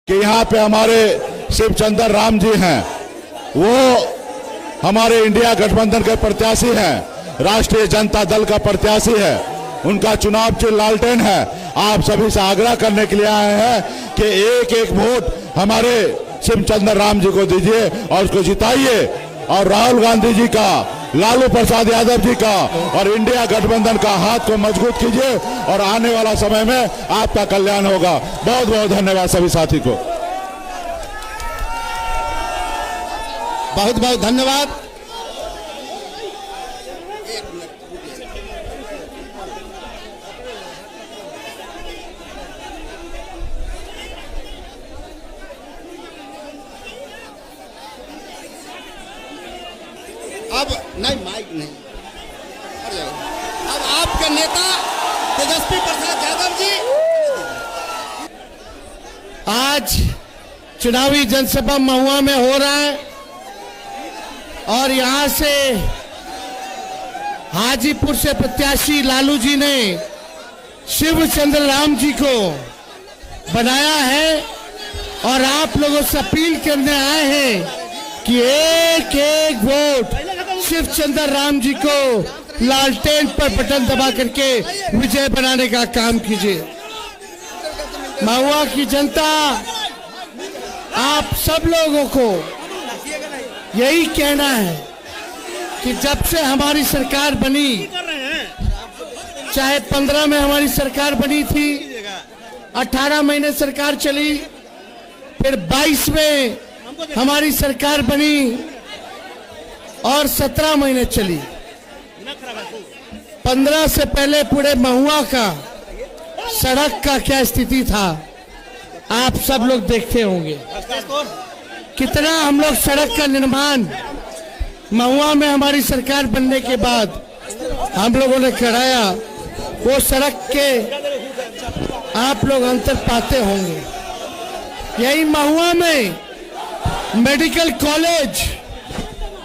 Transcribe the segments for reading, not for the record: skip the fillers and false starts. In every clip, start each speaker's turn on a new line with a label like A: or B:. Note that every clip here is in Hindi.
A: कि यहाँ पे हमारे शिवचंद्र राम जी हैं, वो हमारे इंडिया गठबंधन के प्रत्याशी हैं, राष्ट्रीय जनता दल का प्रत्याशी है, उनका चुनाव चिन्ह लालटेन है। आप सभी से आग्रह करने के लिए आए हैं कि एक एक वोट हमारे शिवचंद्र राम जी को दीजिए और उसको जिताइए, और राहुल गांधी जी का, लालू प्रसाद यादव जी का और इंडिया गठबंधन का हाथ को मजबूत कीजिए और आने वाला समय में आपका कल्याण होगा। बहुत बहुत धन्यवाद सभी साथी को।
B: बहुत बहुत धन्यवाद। अब नहीं, माइक नहीं, अब आपके नेता तेजस्वी प्रसाद यादव जी आज चुनावी जनसभा महुआ में हो रहा है और यहां से हाजीपुर से प्रत्याशी लालू जी ने शिवचंद्र राम जी को बनाया है और आप लोगों से अपील करने आए हैं कि एक एक वोट शिवचंद्र राम जी को लालटेन पर बटन दबा करके विजय बनाने का काम कीजिए। महुआ की जनता आप सब लोगों को यही कहना है कि जब से हमारी सरकार बनी, चाहे 15 में हमारी सरकार बनी थी, 18 महीने सरकार चली, फिर 22 में हमारी सरकार बनी और 17 महीने चली। 15 से पहले पूरे महुआ का सड़क का क्या स्थिति था आप सब लोग देखते होंगे। कितना हम लोग सड़क का निर्माण महुआ में हमारी सरकार बनने के बाद हम लोगों ने कराया, वो सड़क के आप लोग अंतर पाते होंगे। यही महुआ में मेडिकल कॉलेज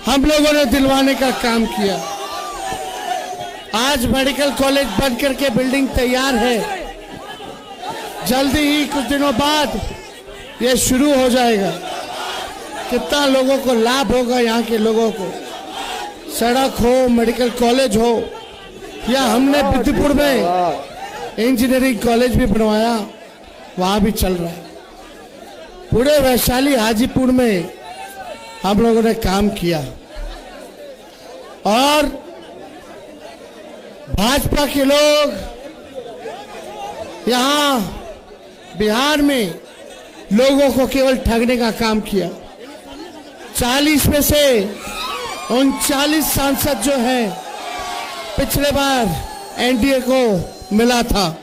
B: हम लोगों ने दिलवाने का काम किया। आज मेडिकल कॉलेज बन करके बिल्डिंग तैयार है, जल्दी ही कुछ दिनों बाद ये शुरू हो जाएगा। कितना लोगों को लाभ होगा, यहाँ के लोगों को, सड़क हो, मेडिकल कॉलेज हो, या हमने बिद्दीपुर में इंजीनियरिंग कॉलेज भी बनवाया, वहाँ भी चल रहा है। पूरे वैशाली हाजीपुर में हम लोगों ने काम किया और भाजपा के लोग यहाँ बिहार में लोगों को केवल ठगने का काम किया। 40 में से 39 सांसद जो हैं पिछले बार एनडीए को मिला था,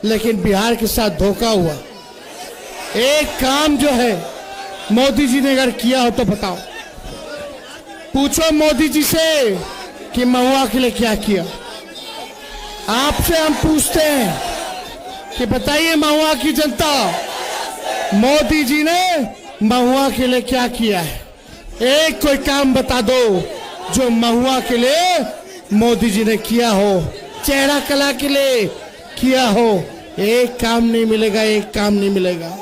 B: लेकिन बिहार के साथ धोखा हुआ। एक काम जो है मोदी जी ने अगर किया हो तो बताओ, पूछो मोदी जी से कि महुआ के लिए क्या किया। आपसे हम पूछते हैं कि बताइए महुआ की जनता, मोदी जी ने महुआ के लिए क्या किया है? एक कोई काम बता दो जो महुआ के लिए मोदी जी ने किया हो, चेहरा कला के लिए किया हो। एक काम नहीं मिलेगा, एक काम नहीं मिलेगा।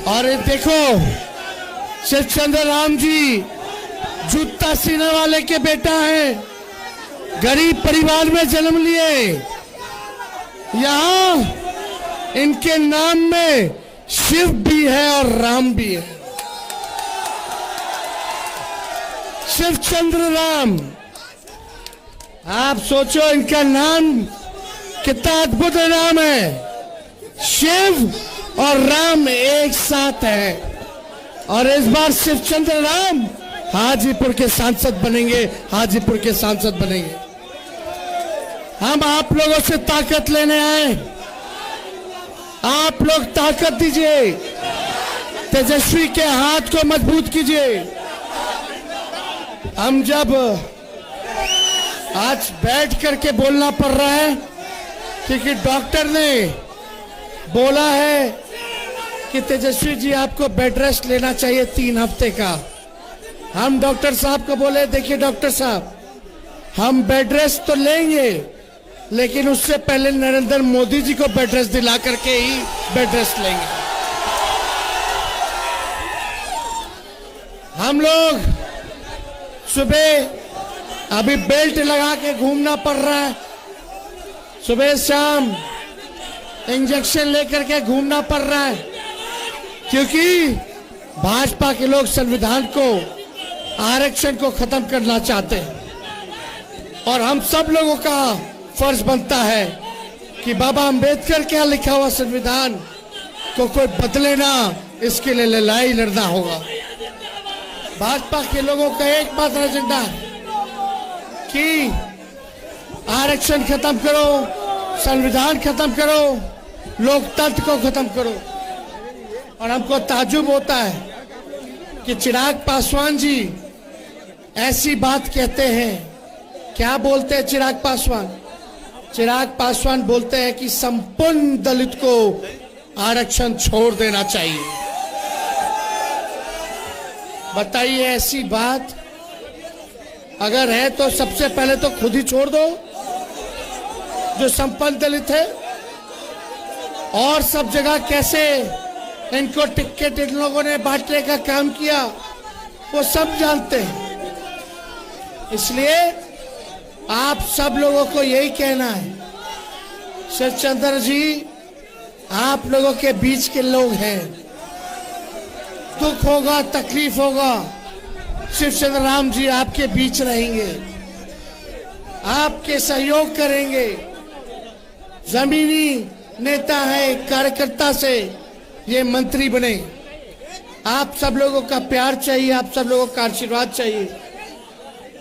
B: और देखो, शिवचंद्र राम जी जूता सीने वाले के बेटा हैं, गरीब परिवार में जन्म लिए, यहाँ इनके नाम में शिव भी है और राम भी है। शिवचंद्र राम, आप सोचो इनका नाम कितना अद्भुत नाम है। शिव और राम एक साथ है और इस बार शिवचंद्र राम हाजीपुर के सांसद बनेंगे, हाजीपुर के सांसद बनेंगे। हम आप लोगों से ताकत लेने आए, आप लोग ताकत दीजिए, तेजस्वी के हाथ को मजबूत कीजिए। हम जब आज बैठ करके बोलना पड़ रहा है क्योंकि डॉक्टर ने बोला है कि तेजस्वी जी आपको बेड रेस्ट लेना चाहिए 3 हफ्ते का। हम डॉक्टर साहब को बोले, देखिए डॉक्टर साहब, हम बेड रेस्ट तो लेंगे लेकिन उससे पहले नरेंद्र मोदी जी को बेड रेस्ट दिला करके ही बेड रेस्ट लेंगे। हम लोग सुबह अभी बेल्ट लगा के घूमना पड़ रहा है, सुबह शाम इंजेक्शन लेकर के घूमना पड़ रहा है, क्योंकि भाजपा के लोग संविधान को, आरक्षण को खत्म करना चाहते हैं। और हम सब लोगों का फर्ज बनता है कि बाबा अंबेडकर क्या लिखा हुआ संविधान को कोई बदले ना, इसके लिए लड़ाई लड़ना होगा। भाजपा के लोगों का एकमात्र एजेंडा है कि आरक्षण खत्म करो, संविधान खत्म करो, लोकतंत्र को खत्म करो। और हमको ताज्जुब होता है कि चिराग पासवान जी ऐसी बात कहते हैं। क्या बोलते हैं चिराग पासवान? चिराग पासवान बोलते हैं कि संपूर्ण दलित को आरक्षण छोड़ देना चाहिए। बताइए, ऐसी बात अगर है तो सबसे पहले तो खुद ही छोड़ दो जो संपन्न दलित है। और सब जगह कैसे इनको टिकट इन लोगों ने बांटने का काम किया वो सब जानते हैं। इसलिए आप सब लोगों को यही कहना है, शरदचंद्र जी आप लोगों के बीच के लोग हैं, दुख होगा, तकलीफ होगा, शिवचंद्र राम जी आपके बीच रहेंगे, आपके सहयोग करेंगे। जमीनी नेता है, कार्यकर्ता से ये मंत्री बने। आप सब लोगों का प्यार चाहिए, आप सब लोगों का आशीर्वाद चाहिए।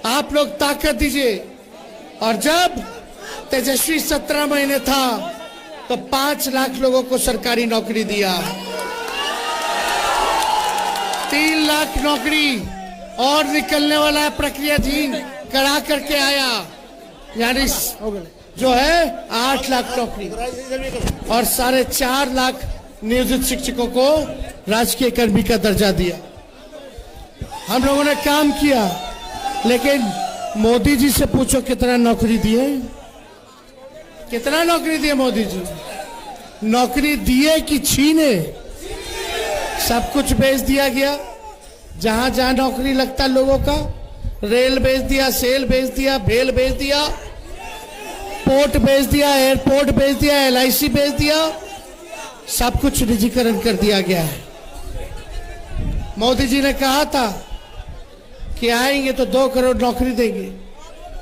B: आप लोग ताकत दीजिए। और जब तेजस्वी 17 महीने था तो 5 लाख लोगों को सरकारी नौकरी दिया, 3 लाख नौकरी और निकलने वाला है, प्रक्रियाधीन करा करके आया, यानी जो है 8 लाख नौकरी और 4.5 लाख नियोजित शिक्षकों को राजकीय कर्मी का दर्जा दिया। हम लोगों ने काम किया, लेकिन मोदी जी से पूछो कितना नौकरी दिए, कितना नौकरी दिए मोदी जी? नौकरी दिए कि छीने? सब कुछ बेच दिया गया। जहां जहां नौकरी लगता लोगों का, रेल बेच दिया, सेल बेच दिया, भेल बेच दिया, पोर्ट बेच दिया, एयरपोर्ट बेच दिया, LIC बेच दिया, सब कुछ निजीकरण कर दिया गया है। मोदी जी ने कहा था कि आएंगे तो 2 करोड़ नौकरी देंगे,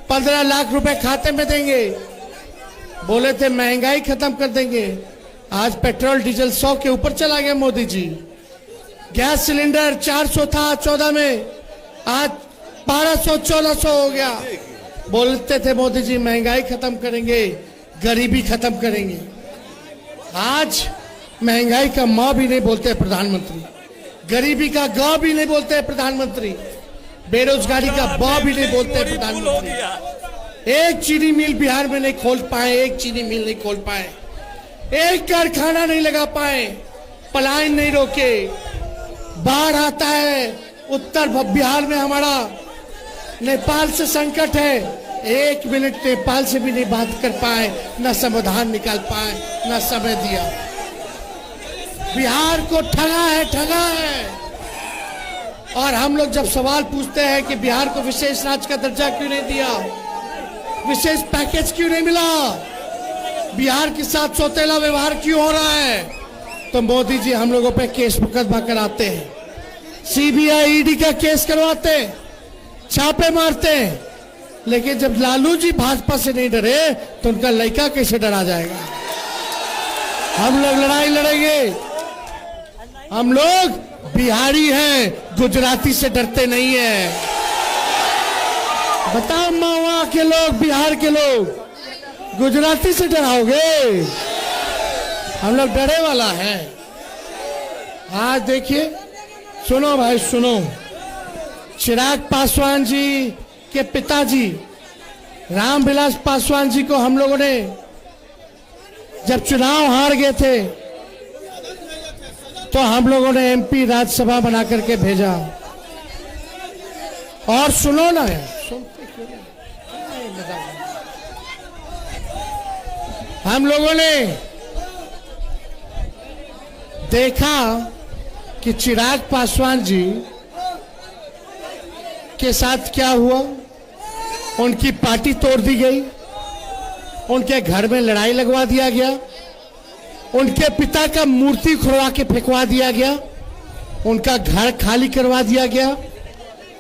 B: 15 लाख रुपए खाते में देंगे, बोले थे महंगाई खत्म कर देंगे। आज पेट्रोल डीजल 100 के ऊपर चला गया मोदी जी। गैस सिलेंडर 400 था 14 में, आज 1200 1400 हो गया। बोलते थे मोदी जी महंगाई खत्म करेंगे, गरीबी खत्म करेंगे। आज महंगाई का माँ भी नहीं बोलते प्रधानमंत्री, गरीबी का ग भी नहीं बोलते प्रधानमंत्री, बेरोजगारी का ब भी नहीं बोलते प्रधानमंत्री। एक चीनी मिल बिहार में नहीं खोल पाए, एक चीनी मिल नहीं खोल पाए, एक कारखाना नहीं लगा पाए, पलायन नहीं रोके। बाढ़ आता है, उत्तर बिहार में हमारा नेपाल से संकट है, 1 मिनट नेपाल से भी नहीं बात कर पाए, न समाधान निकाल पाए, न समय दिया। बिहार को ठगा है, ठगा है। और हम लोग जब सवाल पूछते हैं कि बिहार को विशेष राज्य का दर्जा क्यों नहीं दिया, विशेष पैकेज क्यों नहीं मिला, बिहार के साथ सौतेला व्यवहार क्यों हो रहा है, तो मोदी जी हम लोगों पे केस मुकदमा कराते हैं, CBI ED का केस करवाते हैं, छापे मारते हैं। लेकिन जब लालू जी भाजपा से नहीं डरे तो उनका लड़का कैसे डरा जाएगा? हम लोग लड़ाई लड़ेंगे। हम लोग बिहारी हैं, गुजराती से डरते नहीं है। बताओ महुआ के लोग, बिहार के लोग गुजराती से डराओगे? हम लोग डरे वाला है। आज देखिए, सुनो भाई सुनो, चिराग पासवान जी के पिताजी रामविलास पासवान जी को हम लोगों ने जब चुनाव हार गए थे तो हम लोगों ने MP राज्यसभा बना करके भेजा। और सुनो ना, हम लोगों ने देखा कि चिराग पासवान जी के साथ क्या हुआ। उनकी पार्टी तोड़ दी गई, उनके घर में लड़ाई लगवा दिया गया, उनके पिता का मूर्ति खुलवा के फेंकवा दिया गया, उनका घर खाली करवा दिया गया,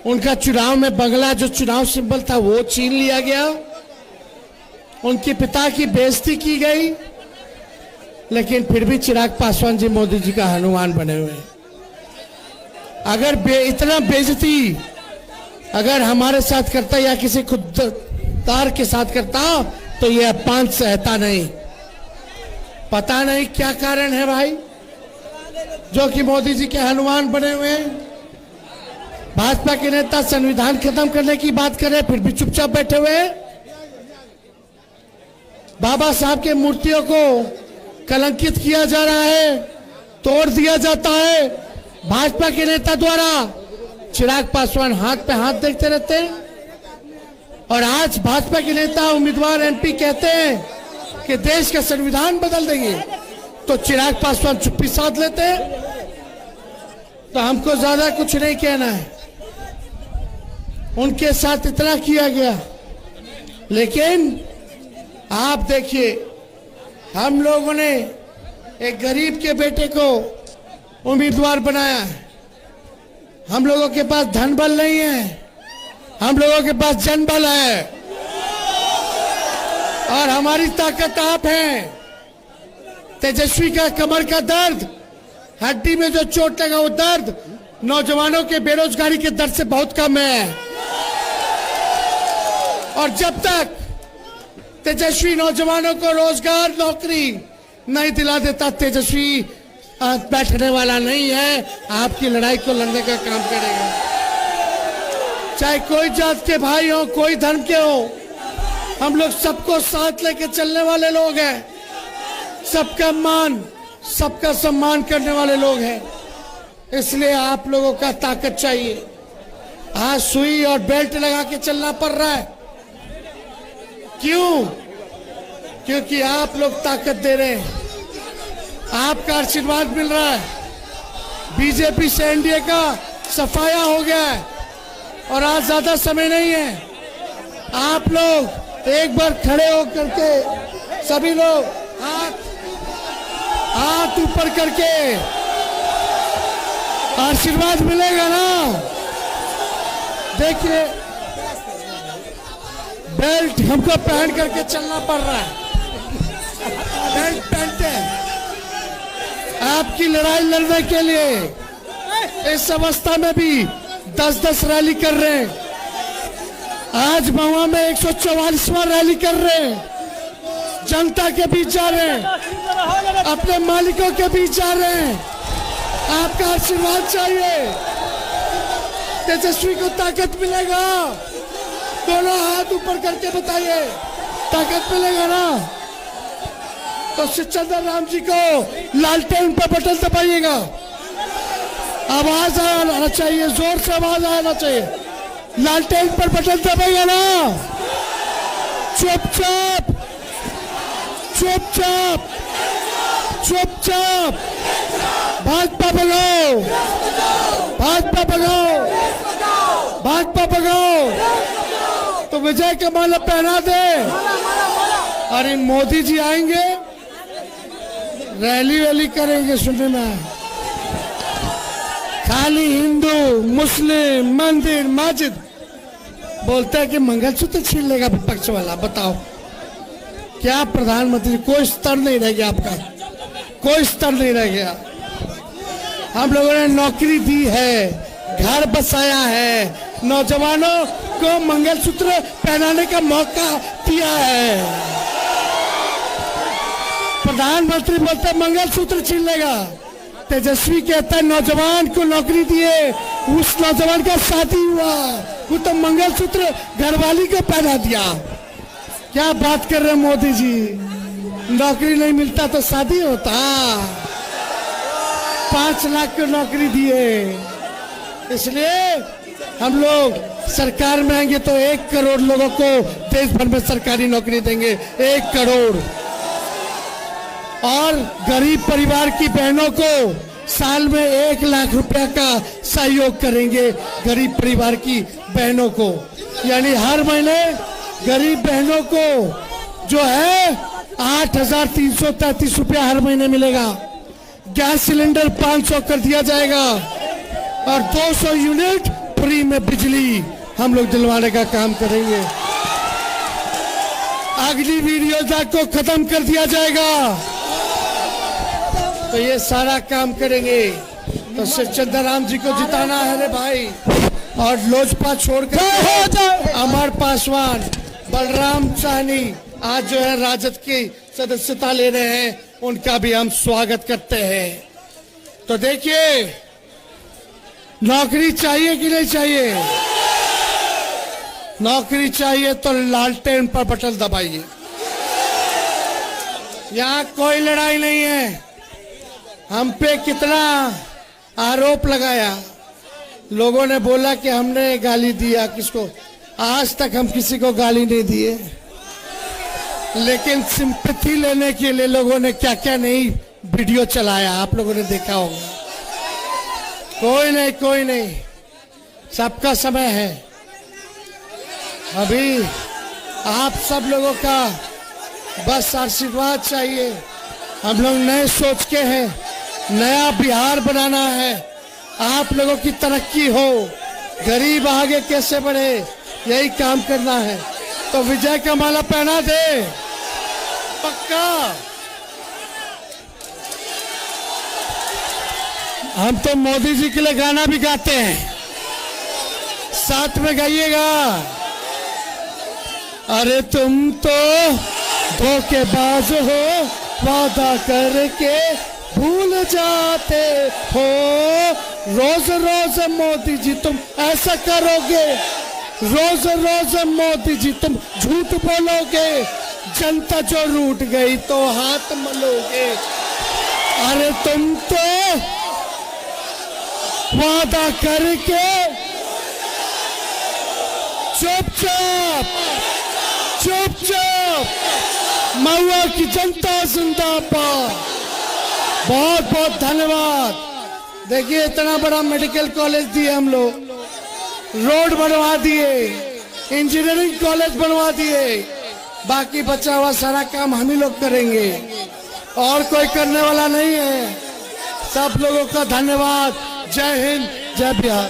B: उनका चुनाव में बंगला जो चुनाव सिंबल था वो छीन लिया गया, उनके पिता की बेइज्जती की गई। लेकिन फिर भी चिराग पासवान जी मोदी जी का हनुमान बने हुए हैं। अगर इतना बेइज्जती अगर हमारे साथ करता या किसी खुददार के साथ करता तो ये अपमान सहता नहीं। पता नहीं क्या कारण है भाई, जो कि मोदी जी के हनुमान बने हुए हैं। भाजपा के नेता संविधान खत्म करने की बात कर रहे हैं, फिर भी चुपचाप बैठे हुए हैं। बाबा साहब के मूर्तियों को कलंकित किया जा रहा है, तोड़ दिया जाता है भाजपा के नेता द्वारा। चिराग पासवान हाथ पे हाथ देखते रहते हैं। और आज भाजपा के नेता उम्मीदवार एमपी कहते हैं कि देश का संविधान बदल देंगे, तो चिराग पासवान चुप्पी साध लेते हैं। तो हमको ज्यादा कुछ नहीं कहना है, उनके साथ इतना किया गया। लेकिन आप देखिए, हम लोगों ने एक गरीब के बेटे को उम्मीदवार बनाया है। हम लोगों के पास धन बल नहीं है, हम लोगों के पास जन बल है, और हमारी ताकत आप हैं। तेजस्वी का कमर का दर्द, हड्डी में जो चोट लगा वो दर्द, नौजवानों के बेरोजगारी के दर्द से बहुत कम है। और जब तक तेजस्वी नौजवानों को रोजगार नौकरी नहीं दिला देता, तेजस्वी बैठने वाला नहीं है, आपकी लड़ाई को लड़ने का काम करेगा। चाहे कोई जात के भाई हो, कोई धर्म के हो, हम लोग सबको साथ लेके चलने वाले लोग हैं। सबका मान, सबका सम्मान करने वाले लोग हैं। इसलिए आप लोगों का ताकत चाहिए। आज सुई और बेल्ट लगा के चलना पड़ रहा है। क्यों? क्योंकि आप लोग ताकत दे रहे हैं, आपका आशीर्वाद मिल रहा है। बीजेपी से एनडीए का सफाया हो गया है और आज ज्यादा समय नहीं है। आप लोग एक बार खड़े होकर के सभी लोग हाथ ऊपर करके आशीर्वाद मिलेगा ना। देखिए, बेल्ट हमको पहन करके चलना पड़ रहा है। बेल्ट पहनते हैं आपकी लड़ाई लड़ने के लिए। इस अवस्था में भी 10-10 रैली कर रहे हैं। आज महुआ में 144वां रैली कर रहे हैं। जनता के बीच जा रहे हैं, अपने मालिकों के बीच जा रहे हैं। आपका आशीर्वाद चाहिए। तेजस्वी को ताकत मिलेगा। दोनों हाथ ऊपर करके बताइए, ताकत मिलेगा ना। तो शिवचंद्र राम जी को लालटेन पर बटन दबाइएगा। आवाज आना चाहिए, जोर से आवाज आना चाहिए। लालटेन पर बटन दबाइएगा ना। चुपचाप चुपचाप चुपचाप भाजपा भगाओ, भाजपा भगाओ, भाजपा भगाओ। तो विजय का माला पहना दे। अरे मोदी जी आएंगे, रैली वैली करेंगे। सुनने में खाली हिंदू मुस्लिम मंदिर मस्जिद बोलता है कि मंगलसूत्र छीन लेगा विपक्ष वाला। बताओ क्या प्रधानमंत्री? कोई स्तर नहीं रह गया आपका, कोई स्तर नहीं रह गया। हम लोगों ने नौकरी दी है, घर बसाया है, नौजवानों को मंगलसूत्र पहनाने का मौका दिया है। प्रधानमंत्री बोलते मंगलसूत्र छीन लेगा, तेजस्वी कहता है नौजवान को नौकरी दिए, उस नौजवान का शादी हुआ, वो तो मंगलसूत्र घरवाली को पहना दिया। क्या बात कर रहे हैं मोदी जी? नौकरी नहीं मिलता तो शादी होता। 5 लाख को नौकरी दिए। इसलिए हम लोग सरकार में आएंगे तो 1 करोड़ लोगों को देश भर में सरकारी नौकरी देंगे। 1 करोड़। और गरीब परिवार की बहनों को साल में 1 लाख रुपया का सहयोग करेंगे गरीब परिवार की बहनों को। यानी हर महीने गरीब बहनों को जो है 8,333 रुपया हर महीने मिलेगा। गैस सिलेंडर 500 कर दिया जाएगा और 200 यूनिट फ्री में बिजली हम लोग दिलवाने का काम करेंगे। अग्निवीर योजना को खत्म कर दिया जाएगा। तो ये सारा काम करेंगे। तो श्री चंद्रराम जी को जिताना है रे भाई। और लोजपा छोड़कर अमर पासवान, बलराम साहनी आज जो है राजद की सदस्यता ले रहे हैं, उनका भी हम स्वागत करते हैं। तो देखिए, नौकरी चाहिए कि नहीं चाहिए? नौकरी चाहिए तो लालटेन पर बटन दबाइए। यहाँ कोई लड़ाई नहीं है। हम पे कितना आरोप लगाया, लोगों ने बोला कि हमने गाली दिया किसको। आज तक हम किसी को गाली नहीं दिए, लेकिन सिंपैथी लेने के लिए लोगों ने क्या क्या नहीं वीडियो चलाया, आप लोगों ने देखा होगा। कोई नहीं, सबका समय है। अभी आप सब लोगों का बस आशीर्वाद चाहिए। हम लोग नए सोच के हैं, नया बिहार बनाना है। आप लोगों की तरक्की हो, गरीब आगे कैसे बढ़े, यही काम करना है। तो विजय का माला पहना दे पक्का। हम तो मोदी जी के लिए गाना भी गाते हैं, साथ में गाइएगा। अरे तुम तो धोखेबाज हो, वादा करके भूल जाते हो। रोज रोज मोदी जी तुम ऐसा करोगे, रोज रोज मोदी जी तुम झूठ बोलोगे। जनता जो रूठ गई तो हाथ मलोगे। अरे तुम तो वादा करके चुपचाप महुआ की जनता जिंदाबाद। बहुत बहुत धन्यवाद। देखिए, इतना बड़ा मेडिकल कॉलेज दिए हम लोग, रोड बनवा दिए, इंजीनियरिंग कॉलेज बनवा दिए। बाकी बचा हुआ सारा काम हम ही लोग करेंगे और कोई करने वाला नहीं है। सब लोगों का धन्यवाद। जय हिंद, जय बिहार।